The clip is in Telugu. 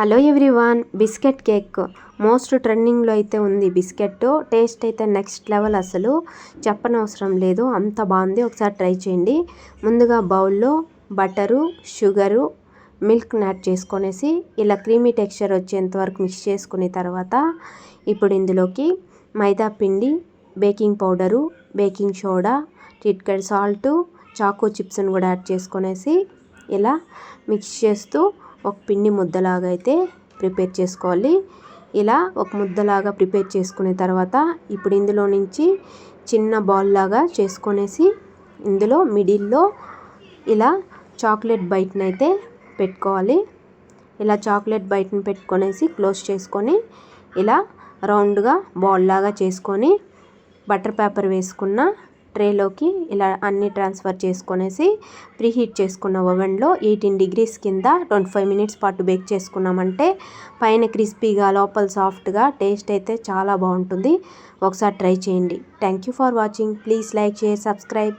Hello everyone, biscuit cake most ట్రెండింగ్లో అయితే ఉంది. బిస్కెట్ టేస్ట్ అయితే నెక్స్ట్ లెవెల్, అసలు చెప్పనవసరం లేదు, అంత బాగుంది. ఒకసారి ట్రై చేయండి. ముందుగా బౌల్లో బటరు, షుగరు, మిల్క్ యాడ్ చేసుకొనేసి ఇలా క్రీమీ టెక్స్చర్ వచ్చేంత వరకు మిక్స్ చేసుకున్న తర్వాత ఇప్పుడు ఇందులోకి మైదా పిండి, బేకింగ్ పౌడరు, బేకింగ్ సోడా, చిటికెడు సాల్టు, చాకో చిప్స్ని కూడా యాడ్ చేసుకొనేసి ఇలా మిక్స్ చేస్తూ ఒక పిండి ముద్దలాగా అయితే ప్రిపేర్ చేసుకోవాలి. ఇలా ఒక ముద్దలాగా ప్రిపేర్ చేసుకున్న తర్వాత ఇప్పుడు ఇందులో నుంచి చిన్న బాల్ లాగా చేసుకొనేసి ఇందులో మిడిల్లో ఇలా చాక్లెట్ బైట్ని అయితే పెట్టుకోవాలి. ఇలా చాక్లెట్ బైట్ని పెట్టుకొనేసి క్లోజ్ చేసుకొని ఇలా రౌండ్గా బాల్ లాగా చేసుకొని బటర్ పేపర్ వేసుకున్న ట్రేలోకి ఇలా అన్నీ ట్రాన్స్ఫర్ చేసుకొనేసి ప్రీహీట్ చేసుకున్న ఓవెన్లో 18 degrees కింద 25 minutes పాటు బేక్ చేసుకున్నామంటే పైన క్రిస్పీగా లోపల సాఫ్ట్గా టేస్ట్ అయితే చాలా బాగుంటుంది. ఒకసారి ట్రై చేయండి. Thank you for watching. Please like, share, subscribe.